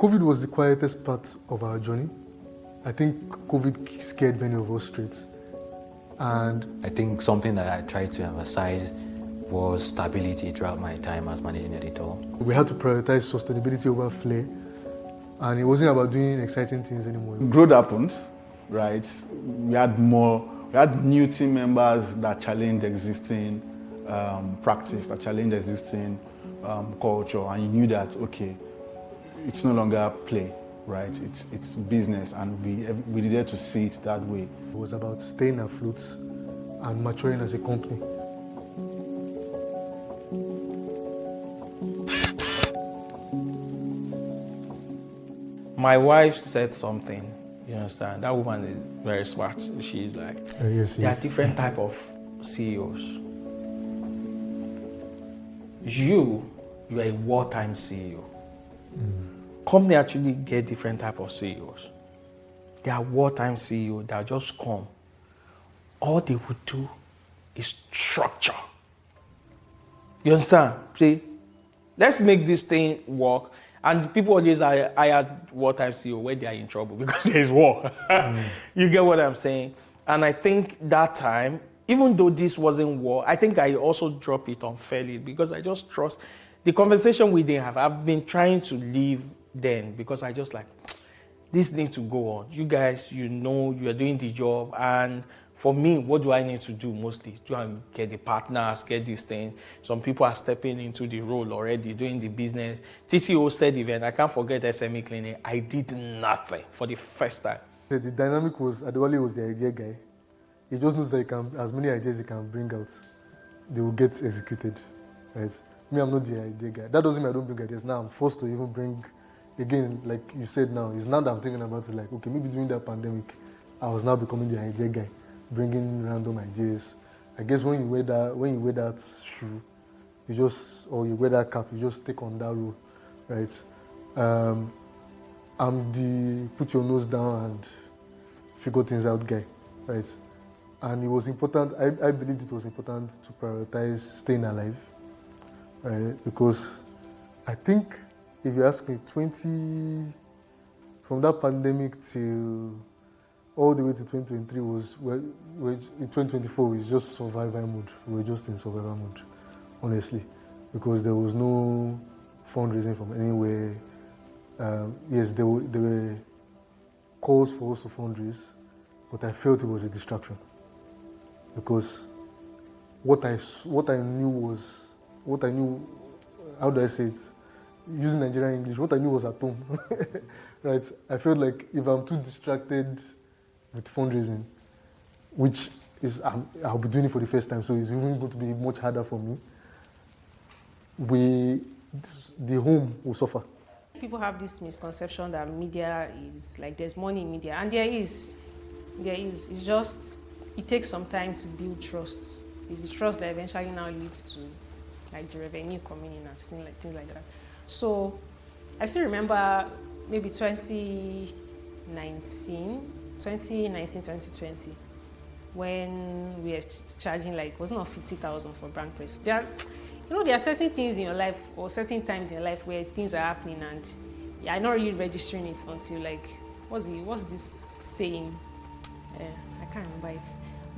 COVID was the quietest part of our journey. I think COVID scared many of us straight. And I think something that I tried to emphasize was stability throughout my time as managing editor. we had to prioritize sustainability over flair. And it wasn't about doing exciting things anymore. Growth happened, right? We had new team members that challenged existing practice, that challenged existing culture, and you knew that, okay, it's no longer play, right? It's business, and we needed to see it that way. It was about staying afloat and maturing as a company. My wife said something, you understand? That woman is very smart. She's like, Yes, there are different type of CEOs. You are a wartime CEO. Company actually get different type of CEOs. They are wartime CEO that just come. All they would do is structure. You understand? See, let's make this thing work. And people always hire wartime CEO when they are in trouble because there is war. You get what I'm saying? And I think that time, even though this wasn't war, I think I also dropped it unfairly because I just trust the conversation we didn't have. I've been trying to leave then because I just like, this needs to go on. You guys, you know, you are doing the job. And for me, what do I need to do mostly? Try and get the partners, get this thing. Some people are stepping into the role already, doing the business. TCO said event, I can't forget SME clinic. I did nothing for the first time. The dynamic was, Adewale was the idea guy. He just knows that he can, as many ideas he can bring out, they will get executed, right? Me, I'm not the idea guy. That doesn't mean I don't bring ideas. Now I'm forced to even bring, again, like you said now, it's now that I'm thinking about it, like, okay, maybe during that pandemic, I was now becoming the idea guy, bringing random ideas. I guess when you wear that shoe, you just, or you wear that cap, you just take on that role, right? I'm the put your nose down and figure things out guy, right? And it was important, I believed it was important to prioritize staying alive, right? Because I think, if you ask me, from that pandemic to all the way to 2023 in 2024 was just survival mode. We were just in survival mode, honestly, because there was no fundraising from anywhere. Yes, there were calls for us to fundraise, but I felt it was a distraction because what I knew, how do I say it? Using Nigerian English, what I knew was at home, right? I felt like if I'm too distracted with fundraising, which is, I'll be doing it for the first time, so it's even going to be much harder for me, the home will suffer. People have this misconception that media is like there's money in media, and there is. It's just, it takes some time to build trust. It's the trust that eventually now leads to like the revenue coming in and things like that. So I still remember maybe 2019, 2020, when we were charging like, wasn't it 50,000 for brand press? There are certain things in your life or certain times in your life where things are happening and you're not really registering it until like, what's this saying? I can't remember it.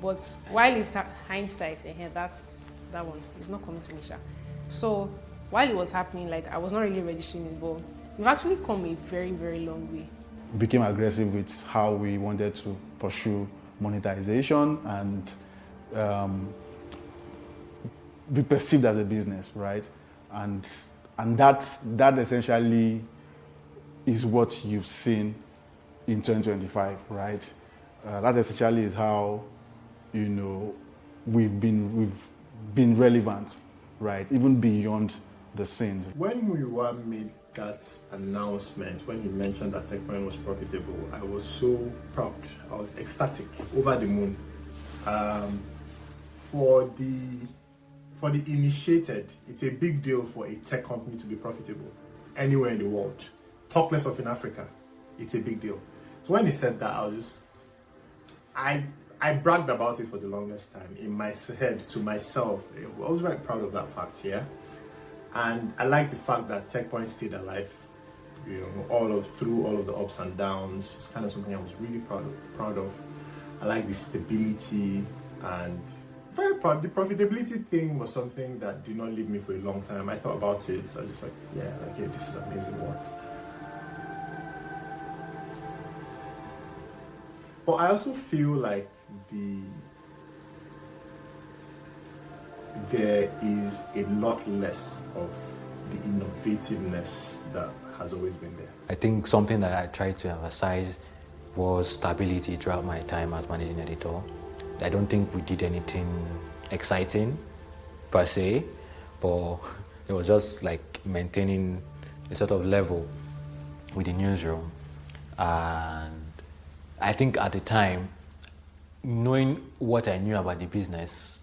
But while it's hindsight, that one is not coming to me. So while it was happening, like I was not really registering it, but we've actually come a very, very long way. We became aggressive with how we wanted to pursue monetization and be perceived as a business, right? And that essentially is what you've seen in 2025, right? That essentially is how, you know, we've been relevant, right? Even beyond the scenes. When we made that announcement, when you mentioned that Techpoint was profitable, I was so proud. I was ecstatic, over the moon. For the initiated, it's a big deal for a tech company to be profitable anywhere in the world. Talk less of in Africa, it's a big deal. So when he said that, I bragged about it for the longest time in my head to myself. I was very proud of that fact, yeah. And I like the fact that Techpoint stayed alive through all of the ups and downs. It's kind of something I was really proud of. I like the stability and very proud. The profitability thing was something that did not leave me for a long time. I thought about it. So I was just like, yeah, okay, this is amazing work. But I also feel like there is a lot less of the innovativeness that has always been there. I think something that I tried to emphasize was stability throughout my time as managing editor. I don't think we did anything exciting per se, but it was just like maintaining a sort of level with the newsroom. And I think at the time, knowing what I knew about the business,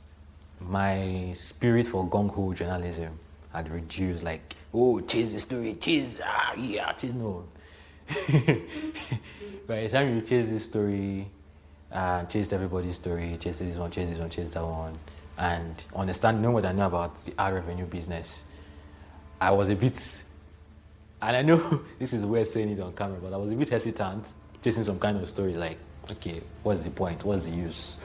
my spirit for gung-ho journalism had reduced. Like, oh, chase the story, chase, chase no. By the time you chase this story, chase everybody's story, chase this one, chase that one, and knowing what I know about the ad revenue business, I was a bit, and I know this is weird saying it on camera, but I was a bit hesitant chasing some kind of story like, okay, what's the point? What's the use?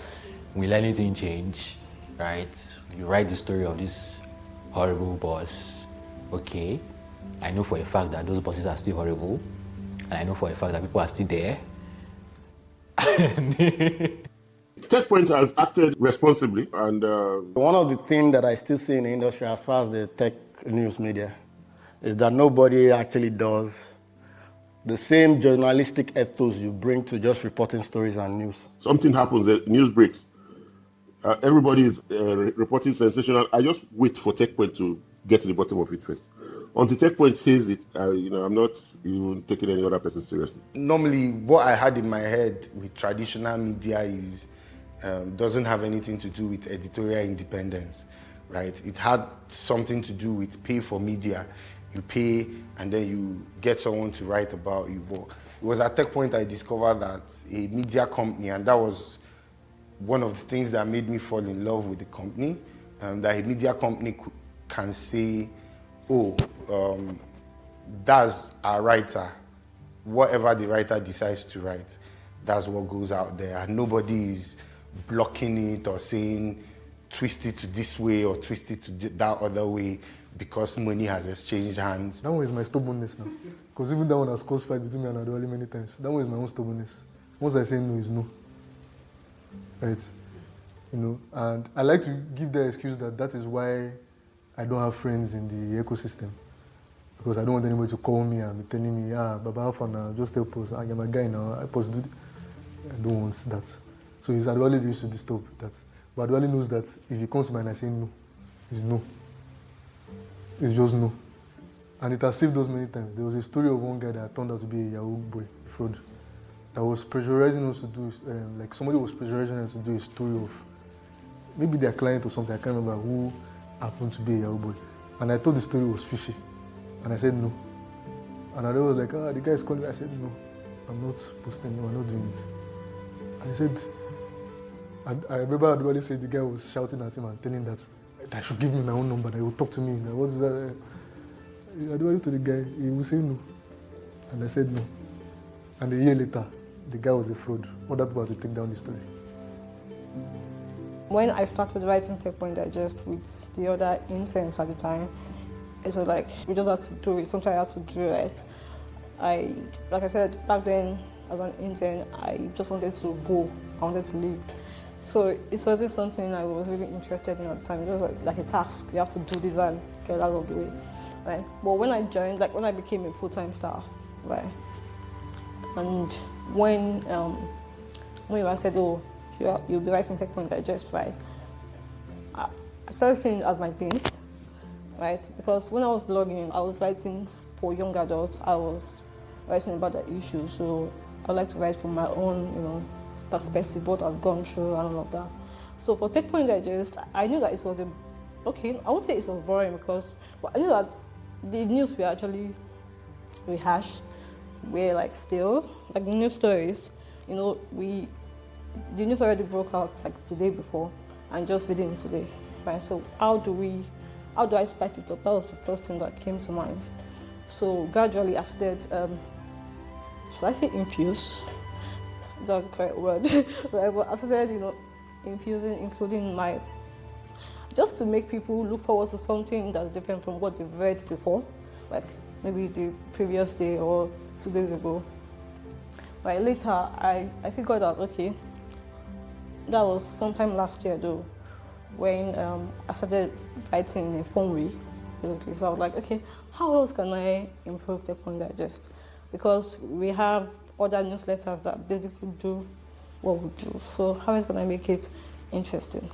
Will anything change? Right? You write the story of this horrible boss. Okay, I know for a fact that those bosses are still horrible, and I know for a fact that people are still there. Techpoint has acted responsibly, and one of the things that I still see in the industry as far as the tech news media is that nobody actually does the same journalistic ethos you bring to just reporting stories and news. something happens, the news breaks. Everybody is reporting sensational. I just wait for Techpoint to get to the bottom of it first. Until Techpoint says it, I'm not even taking any other person seriously. Normally, what I had in my head with traditional media is doesn't have anything to do with editorial independence, right? It had something to do with pay for media. You pay and then you get someone to write about you. But it was at Techpoint I discovered that a media company, and that was one of the things that made me fall in love with the company, that a media company can say, oh, that's our writer. Whatever the writer decides to write, that's what goes out there. And nobody is blocking it or saying, twist it to this way or twist it to that other way because money has exchanged hands. That one is my stubbornness now. Because even that one has caused fight between me and Adewale many times. That one is my own stubbornness. Once I say no, is no. Right? And I like to give the excuse that is why I don't have friends in the ecosystem. Because I don't want anybody to call me and be telling me, Baba Alpha now, just help us. I'm a guy now, I post do. I don't want that. So it's Adewale used to disturb that. But Adewale knows that if he comes to me and I say no, it's no. It's just no. And it has saved us many times. There was a story of one guy that turned out to be a Yahoo boy, a fraud, that was pressurizing us to do, like somebody was pressurizing us to do a story of maybe their client or something, I can't remember, who happened to be a Yahoo boy. And I thought the story was fishy. And I said no. And I was like, the guy is calling me. I said no, I'm not posting, no, I'm not doing it. And he said, I remember Adewale said the guy was shouting at him and telling him that I should give me my own number, that he would talk to me. Like, what is that? Adewale to the guy, he would say no. And I said no. And a year later, the guy was a fraud. Other people had to take down the story. When I started writing Techpoint Digest with the other interns at the time, it was like, we just had to do it. Sometimes I had to do it. Like I said, back then, as an intern, I just wanted to go. I wanted to leave. So it wasn't something I was really interested in at the time. It was like a task. You have to do this and get out of the way, right? But when I joined, like when I became a full-time staff, right? And when you said, oh, you'll be writing Techpoint Digest, right? I started seeing it as my thing, right? Because when I was blogging, I was writing for young adults. I was writing about the issues. So I like to write from my own, perspective, what I've gone through and all of that. So for Techpoint Digest, I knew that it was I won't say it was boring because I knew that the news were actually rehashed. We're like still, like the news stories, the news already broke out like the day before and just within today, right? So how do I spice it up? That was the first thing that came to mind. So gradually I started, should I say infuse? That's the correct word. Right, but I started, infusing, including my, just to make people look forward to something that's different from what they've read before, like maybe the previous day or 2 days ago. Right, later I figured out, okay, that was sometime last year though, when I started writing in a phone way, basically. So I was like, okay, how else can I improve Techpoint Digest? Because we have other newsletters that basically do what we do. So how else can I make it interesting?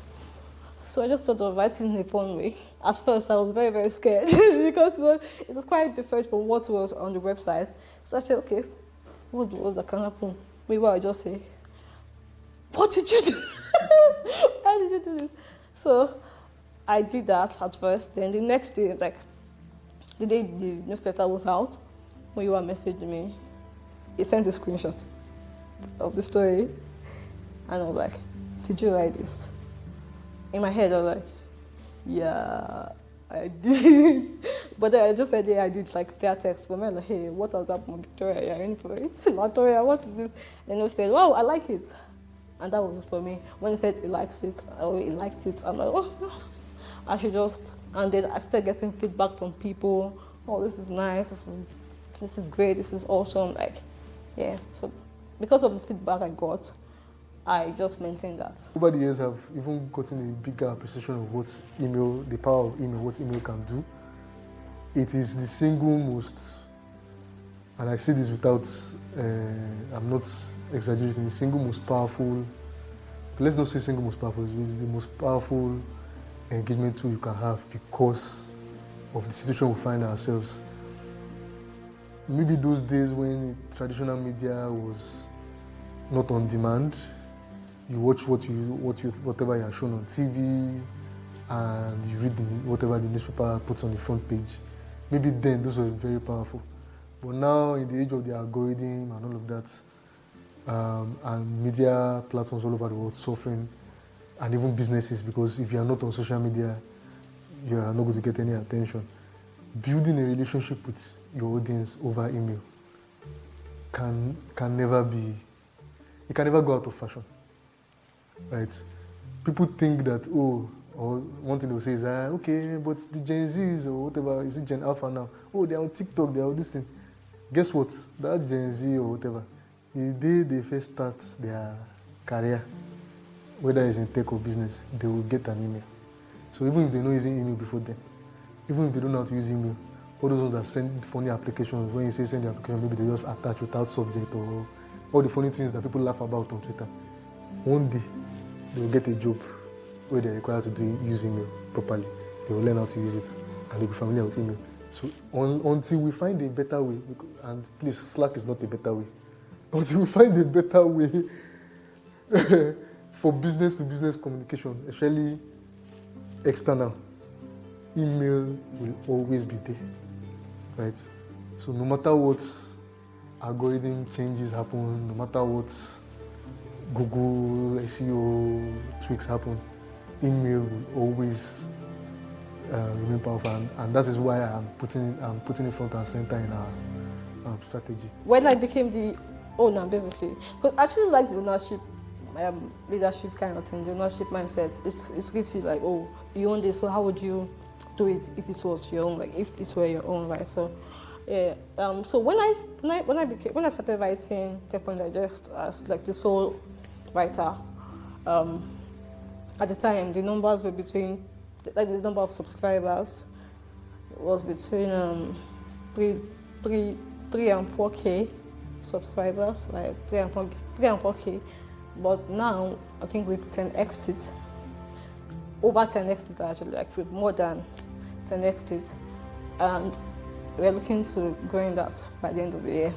So I just thought of writing in a fun way. At first, I was very, very scared because it was quite different from what was on the website. So I said, okay, what's the worst that can happen? Maybe I'll just say, what did you do? How did you do this? So I did that at first. Then the next day, like the day the newsletter was out, when you were messaging me, he sent a screenshot of the story. And I was like, did you write this? In my head, I was like, yeah, I did. But then I just said, yeah, I did like fair text. But I'm like, hey, what was that from Victoria? You're in for it? Victoria, what is this? And he said, wow, I like it. And that was for me. When he said he likes it, or he liked it, I'm like, oh, yes. I should just, and then I started getting feedback from people. Oh, this is nice, this is great, this is awesome. Like, yeah. So because of the feedback I got, I just maintained that. Over the years, I've even gotten a bigger appreciation of what email, the power of email, what email can do. It is the single most, and I say this without, I'm not exaggerating, the single most powerful, let's not say single most powerful, it's the most powerful engagement tool you can have because of the situation we find ourselves. Maybe those days when traditional media was not on demand, you watch whatever you are shown on TV, and you read whatever the newspaper puts on the front page. Maybe then those were very powerful. But now, in the age of the algorithm and all of that, and media platforms all over the world suffering, and even businesses, because if you are not on social media, you are not going to get any attention. Building a relationship with your audience over email can never be, it can never go out of fashion, right? People think that, or one thing they will say is, okay, but the Gen Zs or whatever, is it Gen Alpha now? Oh, they're on TikTok, they're on this thing. Guess what? That Gen Z or whatever, the day they first start their career, whether it's in tech or business, they will get an email. So even if they know using email before then, even if they don't know how to use email, all those ones that send funny applications, when you say send the application, maybe they just attach without subject or all the funny things that people laugh about on Twitter. One day, they will get a job where they're required to use email properly. They will learn how to use it and they'll be familiar with email. So until we find a better way, and please, Slack is not a better way. Until we find a better way for business-to-business communication, especially external, email will always be there, right? So no matter what algorithm changes happen, no matter what Google SEO tweaks happen, email will always remain powerful, and that is why I'm putting it front and center in our strategy. When I became the owner, basically, because I actually like the ownership, leadership kind of thing, the ownership mindset. It gives you like, oh, you own this, so how would you do it if it was your own, like if it were your own, right? So, yeah. So when I started writing Techpoint Digest as like the sole writer, at the time the numbers were between, like the number of subscribers was between 3 and 4K subscribers, like 3 and 4K. But now I think we've 10x'd it, over 10x'd it actually, like with more than 10x'd it, and we're looking to growing that by the end of the year.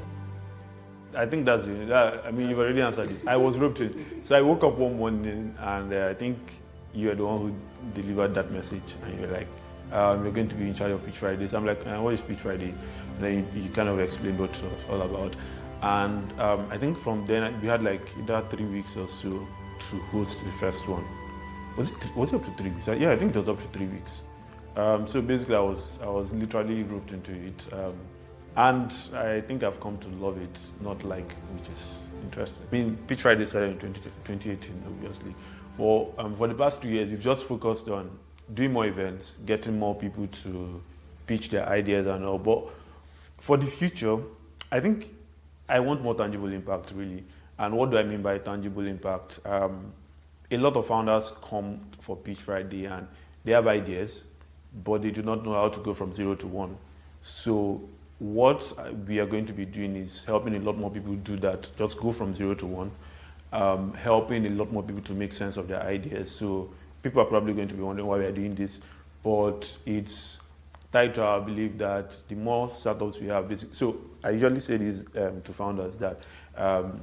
I think that's it. I mean, you've already answered it. I was roped in. So I woke up one morning and I think you were the one who delivered that message, and you were like, you're going to be in charge of Pitch Fridays. I'm like, what is Pitch Friday? And then you kind of explained what it was all about. And I think from then we had like either 3 weeks or so to host the first one. Was it up to 3 weeks? Yeah, I think it was up to 3 weeks. So basically I was literally roped into it. And I think I've come to love it, not like, which is interesting. I mean, Pitch Friday started in 2018, obviously. But for the past 2 years, we've just focused on doing more events, getting more people to pitch their ideas and all. But for the future, I think I want more tangible impact, really. And what do I mean by tangible impact? A lot of founders come for Pitch Friday and they have ideas, but they do not know how to go from 0 to 1. So what we are going to be doing is helping a lot more people do that, just go from 0 to 1, helping a lot more people to make sense of their ideas. So people are probably going to be wondering why we are doing this, but it's tied to our belief that the more startups we have, so I usually say this to founders that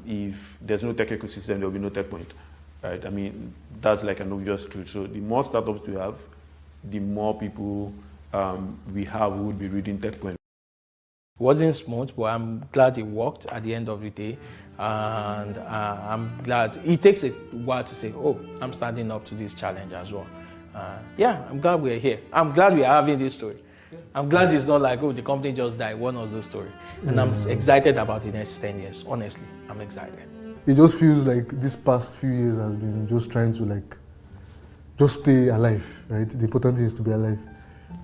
if there's no tech ecosystem, there will be no Techpoint, right? I mean, that's like an obvious truth. So the more startups we have, the more people we have who would be reading Techpoint. It wasn't smooth, but I'm glad it worked at the end of the day. And I'm glad. It takes a while to say, oh, I'm standing up to this challenge as well. Yeah, I'm glad we're here. I'm glad we're having this story. I'm glad it's not like, oh, the company just died, one of those story. And I'm excited about the next 10 years. Honestly, I'm excited. It just feels like this past few years has been just trying to like, just stay alive, right? The important thing is to be alive.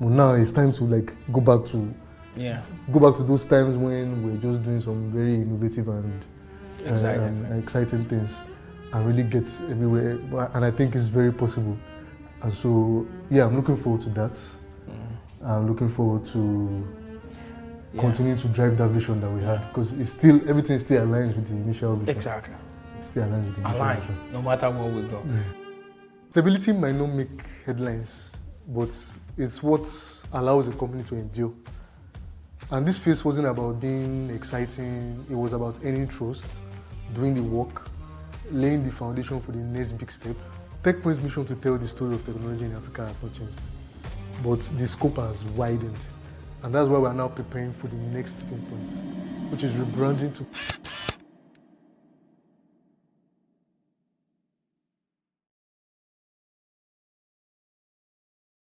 But now it's time to like go back to those times when we're just doing some very innovative and exciting things and really get everywhere. And I think it's very possible. And so, yeah, I'm looking forward to that. I'm looking forward to continue to drive that vision that we had, because it's still, everything still aligns with the initial vision. Exactly. It still aligns with the initial vision. No matter where we go. Stability might not make headlines, but it's what allows a company to endure. And this phase wasn't about being exciting, it was about earning trust, doing the work, laying the foundation for the next big step. Techpoint's mission to tell the story of technology in Africa has not changed, but the scope has widened. And that's why we're now preparing for the next tipping point, which is rebranding to